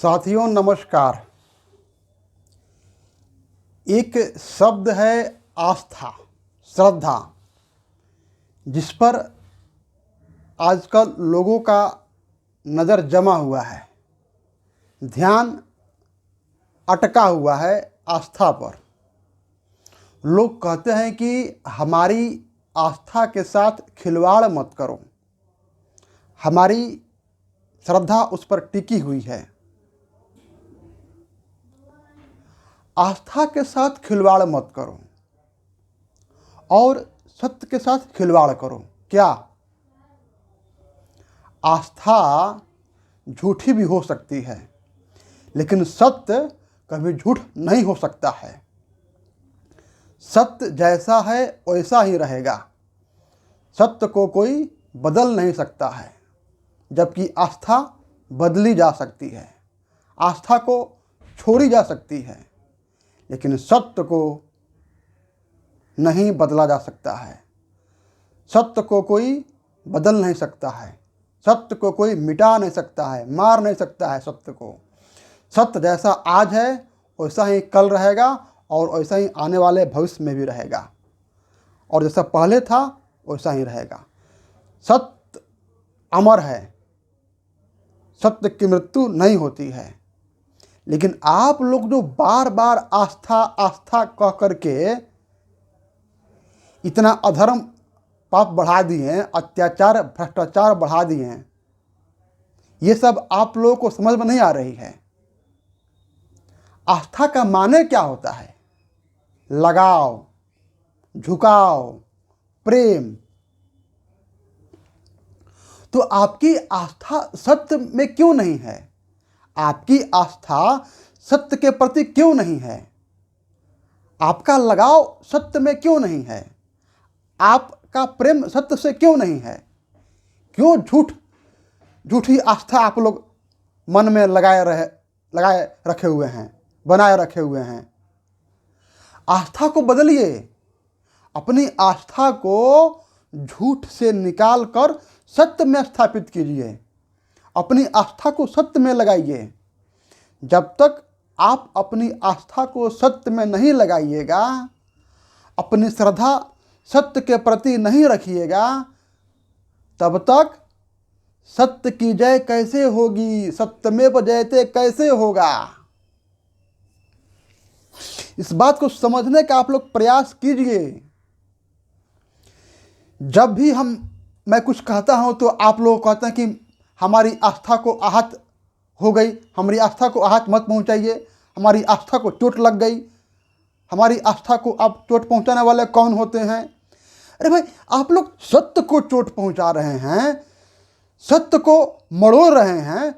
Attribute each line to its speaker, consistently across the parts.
Speaker 1: साथियों नमस्कार। एक शब्द है आस्था, श्रद्धा, जिस पर आजकल लोगों का नज़र जमा हुआ है, ध्यान अटका हुआ है आस्था पर। लोग कहते हैं कि हमारी आस्था के साथ खिलवाड़ मत करो, हमारी श्रद्धा उस पर टिकी हुई है। आस्था के साथ खिलवाड़ मत करो और सत्य के साथ खिलवाड़ करो। क्या? आस्था झूठी भी हो सकती है, लेकिन सत्य कभी झूठ नहीं हो सकता है। सत्य जैसा है वैसा ही रहेगा, सत्य को कोई बदल नहीं सकता है, जबकि आस्था बदली जा सकती है, आस्था को छोड़ी जा सकती है, लेकिन सत्य को नहीं बदला जा सकता है। सत्य को कोई बदल नहीं सकता है, सत्य को कोई मिटा नहीं सकता है, मार नहीं सकता है सत्य को। सत्य जैसा आज है वैसा ही कल रहेगा और वैसा ही आने वाले भविष्य में भी रहेगा, और जैसा पहले था वैसा ही रहेगा। सत्य अमर है, सत्य की मृत्यु नहीं होती है। लेकिन आप लोग जो बार बार आस्था आस्था कह करके इतना अधर्म पाप बढ़ा दिए हैं, अत्याचार भ्रष्टाचार बढ़ा दिए हैं, ये सब आप लोगों को समझ में नहीं आ रही है। आस्था का माने क्या होता है? लगाव, झुकाव, प्रेम। तो आपकी आस्था सत्य में क्यों नहीं है? आपकी आस्था सत्य के प्रति क्यों नहीं है? आपका लगाव सत्य में क्यों नहीं है? आपका प्रेम सत्य से क्यों नहीं है? क्यों झूठी आस्था आप लोग मन में लगाए रखे हुए हैं, बनाए रखे हुए हैं? आस्था को बदलिए, अपनी आस्था को झूठ से निकाल कर सत्य में स्थापित कीजिए, अपनी आस्था को सत्य में लगाइए। जब तक आप अपनी आस्था को सत्य में नहीं लगाइएगा, अपनी श्रद्धा सत्य के प्रति नहीं रखिएगा, तब तक सत्य की जय कैसे होगी? सत्यमेव जयते कैसे होगा? इस बात को समझने का आप लोग प्रयास कीजिए। जब भी मैं कुछ कहता हूं तो आप लोग कहते हैं कि हमारी आस्था को आहत हो गई, हमारी आस्था को आहत मत पहुंचाइए, हमारी आस्था को चोट लग गई, हमारी आस्था को आप चोट पहुंचाने वाले कौन होते हैं? अरे भाई, आप लोग सत्य को चोट पहुंचा रहे हैं, सत्य को मरोड़ रहे हैं,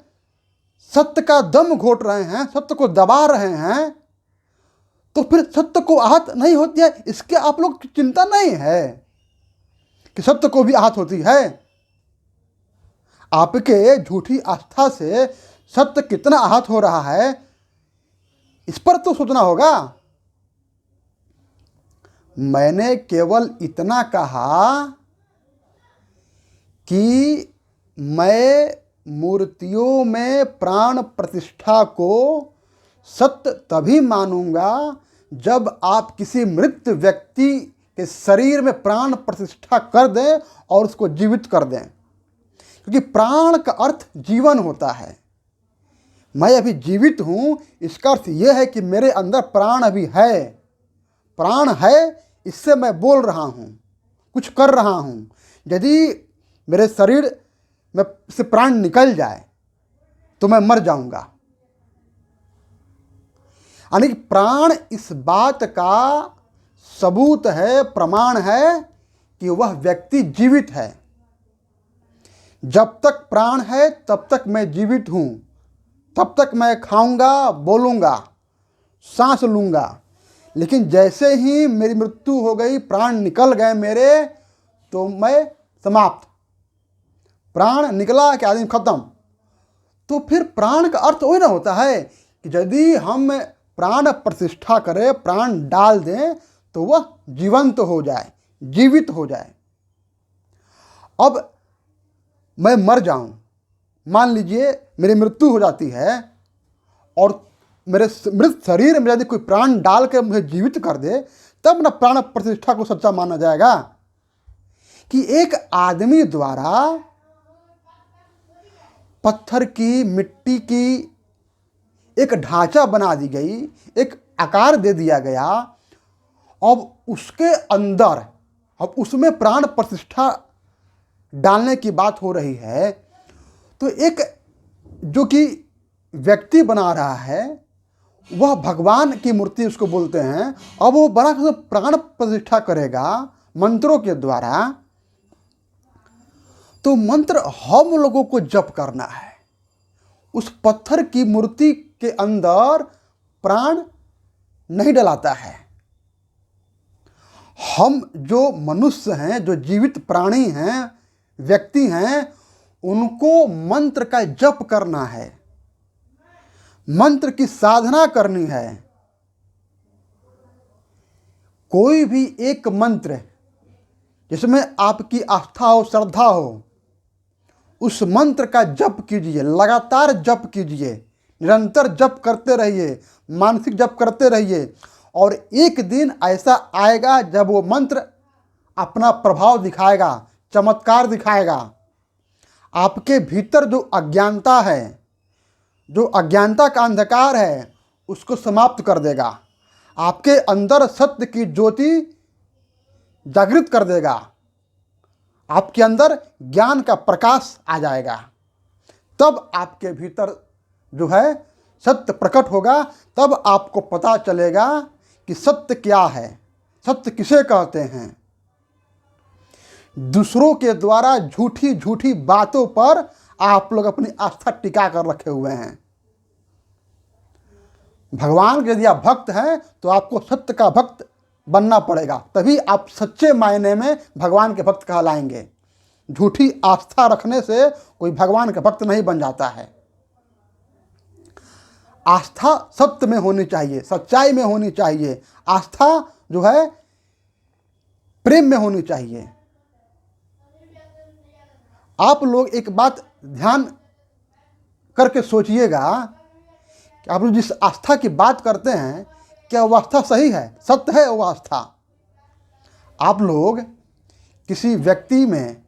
Speaker 1: सत्य का दम घोट रहे हैं, सत्य को दबा रहे हैं, तो फिर सत्य को आहत नहीं होती है, इसके आप लोग की चिंता नहीं है कि सत्य को भी आहत होती है? आपके झूठी आस्था से सत्य कितना आहत हो रहा है, इस पर तो सोचना होगा। मैंने केवल इतना कहा कि मैं मूर्तियों में प्राण प्रतिष्ठा को सत्य तभी मानूंगा जब आप किसी मृत व्यक्ति के शरीर में प्राण प्रतिष्ठा कर दें और उसको जीवित कर दें, क्योंकि प्राण का अर्थ जीवन होता है। मैं अभी जीवित हूँ, इसका अर्थ यह है कि मेरे अंदर प्राण अभी है, प्राण है, इससे मैं बोल रहा हूँ, कुछ कर रहा हूँ। यदि मेरे शरीर में से प्राण निकल जाए तो मैं मर जाऊंगा। यानी कि प्राण इस बात का सबूत है, प्रमाण है कि वह व्यक्ति जीवित है। जब तक प्राण है तब तक मैं जीवित हूँ, तब तक मैं खाऊंगा, बोलूँगा, सांस लूँगा। लेकिन जैसे ही मेरी मृत्यु हो गई, प्राण निकल गए मेरे, तो मैं समाप्त। प्राण निकला कि आदमी खत्म। तो फिर प्राण का अर्थ वही ना होता है कि यदि हम प्राण प्रतिष्ठा करें, प्राण डाल दें, तो वह जीवंत हो जाए, जीवित हो जाए। अब मैं मर जाऊं, मान लीजिए मेरी मृत्यु हो जाती है, और मेरे मृत शरीर में यदि कोई प्राण डाल के मुझे जीवित कर दे, तब न प्राण प्रतिष्ठा को सच्चा माना जाएगा। कि एक आदमी द्वारा पत्थर की, मिट्टी की एक ढांचा बना दी गई, एक आकार दे दिया गया, अब उसके अंदर, अब उसमें प्राण प्रतिष्ठा डालने की बात हो रही है, तो एक जो कि व्यक्ति बना रहा है वह भगवान की मूर्ति उसको बोलते हैं। अब वो बड़ा प्राण प्रतिष्ठा करेगा मंत्रों के द्वारा, तो मंत्र हम लोगों को जप करना है। उस पत्थर की मूर्ति के अंदर प्राण नहीं डलाता है। हम जो मनुष्य हैं, जो जीवित प्राणी हैं, व्यक्ति हैं, उनको मंत्र का जप करना है, मंत्र की साधना करनी है। कोई भी एक मंत्र जिसमें आपकी आस्था हो, श्रद्धा हो, उस मंत्र का जप कीजिए, लगातार जप कीजिए, निरंतर जप करते रहिए, मानसिक जप करते रहिए। और एक दिन ऐसा आएगा जब वो मंत्र अपना प्रभाव दिखाएगा, चमत्कार दिखाएगा। आपके भीतर जो अज्ञानता है, जो अज्ञानता का अंधकार है, उसको समाप्त कर देगा। आपके अंदर सत्य की ज्योति जागृत कर देगा। आपके अंदर ज्ञान का प्रकाश आ जाएगा। तब आपके भीतर जो है सत्य प्रकट होगा। तब आपको पता चलेगा कि सत्य क्या है, सत्य किसे कहते हैं। दूसरों के द्वारा झूठी झूठी बातों पर आप लोग अपनी आस्था टिका कर रखे हुए हैं। भगवान के यदि आप भक्त हैं तो आपको सत्य का भक्त बनना पड़ेगा, तभी आप सच्चे मायने में भगवान के भक्त कहलाएंगे। झूठी आस्था रखने से कोई भगवान का भक्त नहीं बन जाता है। आस्था सत्य में होनी चाहिए, सच्चाई में होनी चाहिए। आस्था जो है प्रेम में होनी चाहिए। आप लोग एक बात ध्यान करके सोचिएगा कि आप लोग जिस आस्था की बात करते हैं, क्या वह आस्था सही है, सत्य है वह आस्था? आप लोग किसी व्यक्ति में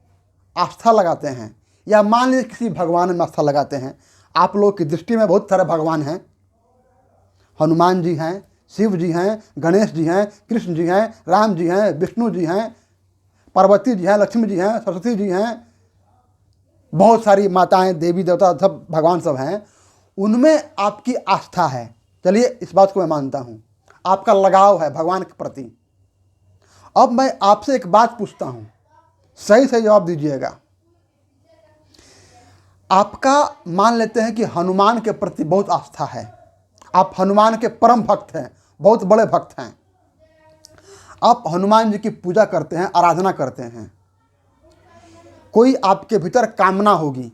Speaker 1: आस्था लगाते हैं, या मान लीजिए किसी भगवान में आस्था लगाते हैं। आप लोग की दृष्टि में बहुत सारे भगवान हैं। हनुमान जी हैं, शिव जी हैं, गणेश जी हैं, कृष्ण जी हैं, राम जी हैं, विष्णु जी हैं, पार्वती जी हैं, लक्ष्मी जी हैं, सरस्वती जी हैं, बहुत सारी माताएं, देवी देवता, सब भगवान सब हैं। उनमें आपकी आस्था है, चलिए इस बात को मैं मानता हूँ। आपका लगाव है भगवान के प्रति। अब मैं आपसे एक बात पूछता हूँ, सही सही जवाब दीजिएगा। आपका मान लेते हैं कि हनुमान के प्रति बहुत आस्था है, आप हनुमान के परम भक्त हैं, बहुत बड़े भक्त हैं। आप हनुमान जी की पूजा करते हैं, आराधना करते हैं। कोई आपके भीतर कामना होगी,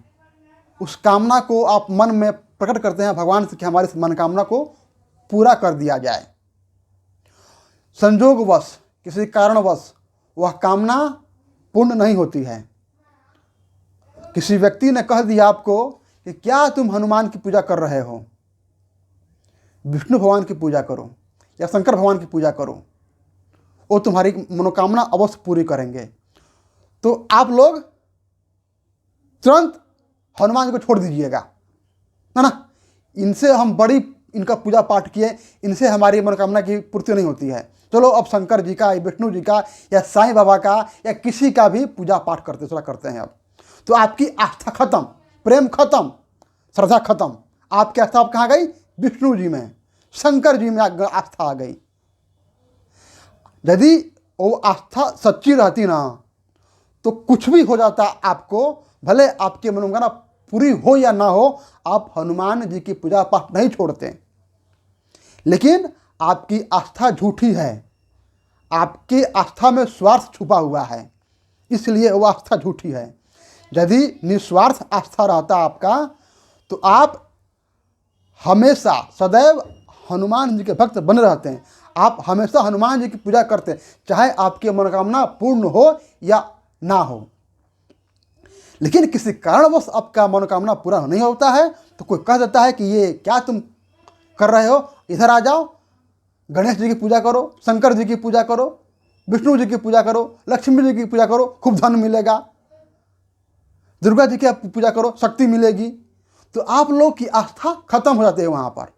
Speaker 1: उस कामना को आप मन में प्रकट करते हैं भगवान से कि हमारी इस मनोकामना को पूरा कर दिया जाए। संजोगवश, किसी कारणवश वह कामना पूर्ण नहीं होती है। किसी व्यक्ति ने कह दिया आपको कि क्या तुम हनुमान की पूजा कर रहे हो, विष्णु भगवान की पूजा करो या शंकर भगवान की पूजा करो, वो तुम्हारी मनोकामना अवश्य पूरी करेंगे। तो आप लोग तुरंत हनुमान जी को छोड़ दीजिएगा, है ना। इनसे हम बड़ी इनका पूजा पाठ किए, इनसे हमारी मनोकामना की पूर्ति नहीं होती है। चलो अब शंकर जी का, विष्णु जी का, या साईं बाबा का, या किसी का भी पूजा पाठ करते हैं। अब तो आपकी आस्था खत्म, प्रेम खत्म, श्रद्धा खत्म। आपकी आस्था अब कहाँ गई? विष्णु जी में, शंकर जी में आस्था आ गई। यदि वो आस्था सच्ची रहती ना, तो कुछ भी हो जाता आपको, भले आपकी मनोकामना पूरी हो या ना हो, आप हनुमान जी की पूजा पाठ नहीं छोड़ते। लेकिन आपकी आस्था झूठी है, आपकी आस्था में स्वार्थ छुपा हुआ है, इसलिए वो आस्था झूठी है। यदि निस्वार्थ आस्था रहता आपका, तो आप हमेशा सदैव हनुमान जी के भक्त बने रहते हैं। आप हमेशा हनुमान जी की पूजा करते हैं, चाहे आपकी मनोकामना पूर्ण हो या ना हो। लेकिन किसी कारणवश आपका मनोकामना पूरा नहीं होता है, तो कोई कह देता है कि ये क्या तुम कर रहे हो, इधर आ जाओ, गणेश जी की पूजा करो, शंकर जी की पूजा करो, विष्णु जी की पूजा करो, लक्ष्मी जी की पूजा करो, खूब धन मिलेगा, दुर्गा जी की पूजा करो, शक्ति मिलेगी। तो आप लोग की आस्था खत्म हो जाती है वहाँ पर।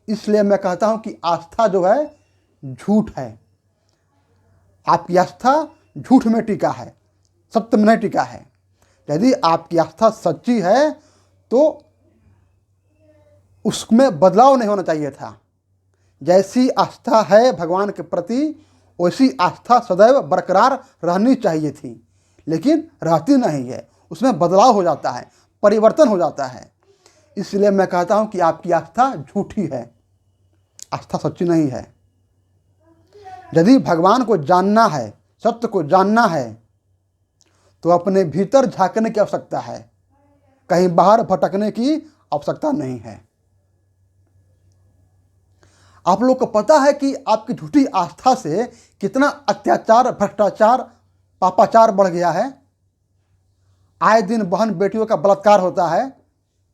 Speaker 1: इसलिए मैं कहता हूँ कि आस्था जो है झूठ है। आपकी आस्था झूठ में टिका है, सत्य में नहीं टिका है। यदि आपकी आस्था सच्ची है तो उसमें बदलाव नहीं होना चाहिए था। जैसी आस्था है भगवान के प्रति वैसी आस्था सदैव बरकरार रहनी चाहिए थी, लेकिन रहती नहीं है, उसमें बदलाव हो जाता है, परिवर्तन हो जाता है। इसलिए मैं कहता हूं कि आपकी आस्था झूठी है, आस्था सच्ची नहीं है। यदि भगवान को जानना है, सत्य को जानना है, तो अपने भीतर झांकने की आवश्यकता है, कहीं बाहर भटकने की आवश्यकता नहीं है। आप लोग को पता है कि आपकी झूठी आस्था से कितना अत्याचार, भ्रष्टाचार, पापाचार बढ़ गया है। आए दिन बहन बेटियों का बलात्कार होता है,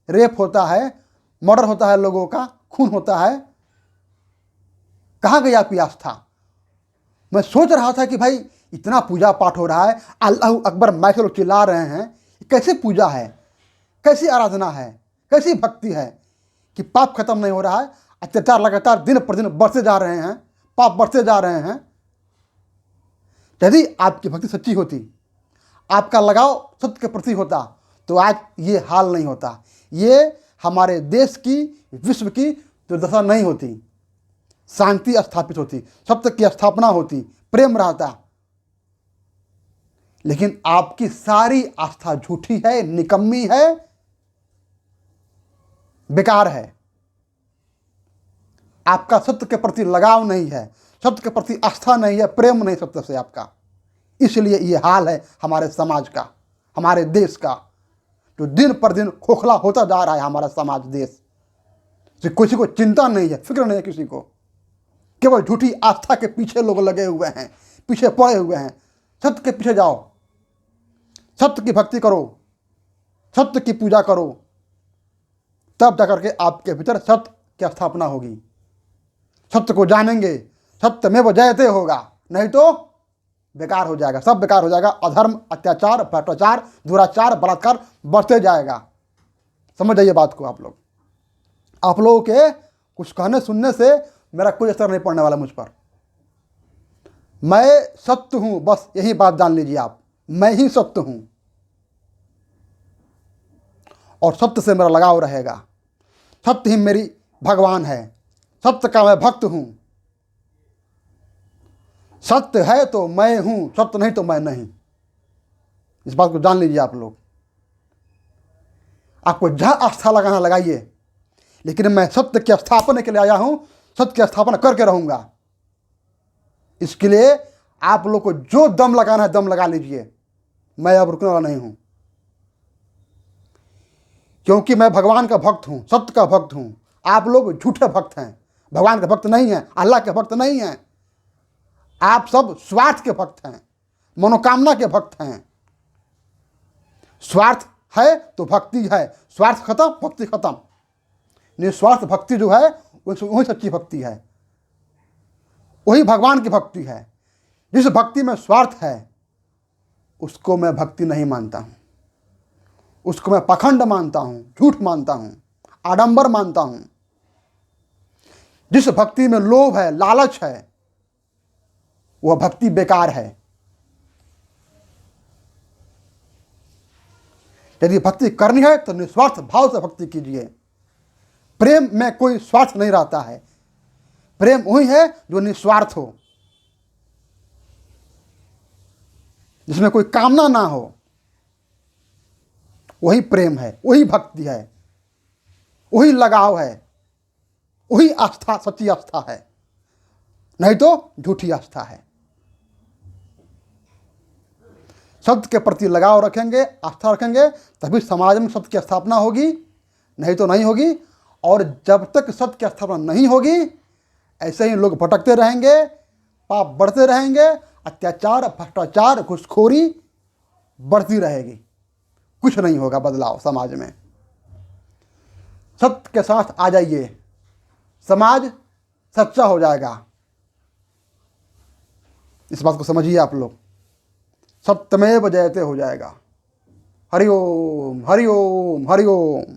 Speaker 1: रेप होता है, मर्डर होता है, लोगों का खून होता है। कहाँ गई आपकी आस्था? मैं सोच रहा था कि भाई इतना पूजा पाठ हो रहा है, अल्लाह अकबर माइक से लोग चिल्ला रहे हैं, कैसे पूजा है, कैसी आराधना है, कैसी भक्ति है कि पाप खत्म नहीं हो रहा है, अत्याचार लगातार दिन पर दिन बढ़ते जा रहे हैं, पाप बढ़ते जा रहे हैं। यदि आपकी भक्ति सच्ची होती, आपका लगाव सत्य के प्रति होता, तो आज ये हाल नहीं होता, ये हमारे देश की, विश्व की दुर्दशा नहीं होती। शांति स्थापित होती, सत्य की स्थापना होती, प्रेम रहता। लेकिन आपकी सारी आस्था झूठी है, निकम्मी है, बेकार है। आपका सत्य के प्रति लगाव नहीं है, सत्य के प्रति आस्था नहीं है, प्रेम नहीं सत्य से आपका। इसलिए ये हाल है हमारे समाज का, हमारे देश का, जो दिन पर दिन खोखला होता जा रहा है हमारा समाज, देश। किसी को चिंता नहीं है, फिक्र नहीं है किसी को, केवल झूठी आस्था के पीछे लोग लगे हुए हैं, पीछे पड़े हुए हैं। सत्य के पीछे जाओ, सत्य की भक्ति करो, सत्य की पूजा करो, तब जाकर के आपके भीतर सत्य की स्थापना होगी। सत्य को जानेंगे, सत्य में वो जयते होगा, नहीं तो बेकार हो जाएगा, सब बेकार हो जाएगा। अधर्म, अत्याचार, भ्रष्टाचार, दुराचार, बलात्कार बढ़ते जाएगा। समझ जाइए बात को। आप लोगों के कुछ कहने सुनने से मेरा कोई असर नहीं पड़ने वाला मुझ पर। मैं सत्य हूं, बस यही बात जान लीजिए आप, मैं ही सत्य हूं और सत्य से मेरा लगाव रहेगा। सत्य ही मेरी भगवान है, सत्य का मैं भक्त हूं। सत्य है तो मैं हूं, सत्य नहीं तो मैं नहीं। इस बात को जान लीजिए आप लोग। आपको जहां आस्था लगाना लगाइए, लेकिन मैं सत्य की स्थापना के लिए आया हूं, सत्य की स्थापना करके रहूंगा। इसके लिए आप लोग को जो दम लगाना है दम लगा लीजिए, मैं अब रुकने वाला नहीं हूं, क्योंकि मैं भगवान का भक्त हूं, सत्य का भक्त हूं। आप लोग झूठे भक्त हैं, भगवान के भक्त नहीं हैं, अल्लाह के भक्त नहीं हैं। आप सब स्वार्थ के भक्त हैं, मनोकामना के भक्त हैं। स्वार्थ है तो भक्ति है, स्वार्थ खत्म भक्ति खत्म। निस्वार्थ भक्ति जो है वही सच्ची भक्ति है, वही भगवान की भक्ति है। जिस भक्ति में स्वार्थ है उसको मैं भक्ति नहीं मानता हूं, उसको मैं पाखंड मानता हूं, झूठ मानता हूं, आडंबर मानता हूं। जिस भक्ति में लोभ है, लालच है, वह भक्ति बेकार है। यदि भक्ति करनी है तो निस्वार्थ भाव से भक्ति कीजिए। प्रेम में कोई स्वार्थ नहीं रहता है, प्रेम वही है जो निस्वार्थ हो, जिसमें कोई कामना ना हो, वही प्रेम है, वही भक्ति है, वही लगाव है, वही आस्था, सच्ची आस्था है, नहीं तो झूठी आस्था है। सत्य के प्रति लगाव रखेंगे, आस्था रखेंगे, तभी समाज में सत्य की स्थापना होगी, नहीं तो नहीं होगी। और जब तक सत्य की स्थापना नहीं होगी, ऐसे ही लोग भटकते रहेंगे, पाप बढ़ते रहेंगे, अत्याचार, भ्रष्टाचार, घूसखोरी बढ़ती रहेगी, कुछ नहीं होगा बदलाव समाज में। सत्य के साथ आ जाइए, समाज सच्चा हो जाएगा। इस बात को समझिए आप लोग, सत्यमेव जयते हो जाएगा। हरि ओम हरि ओम हरि ओम।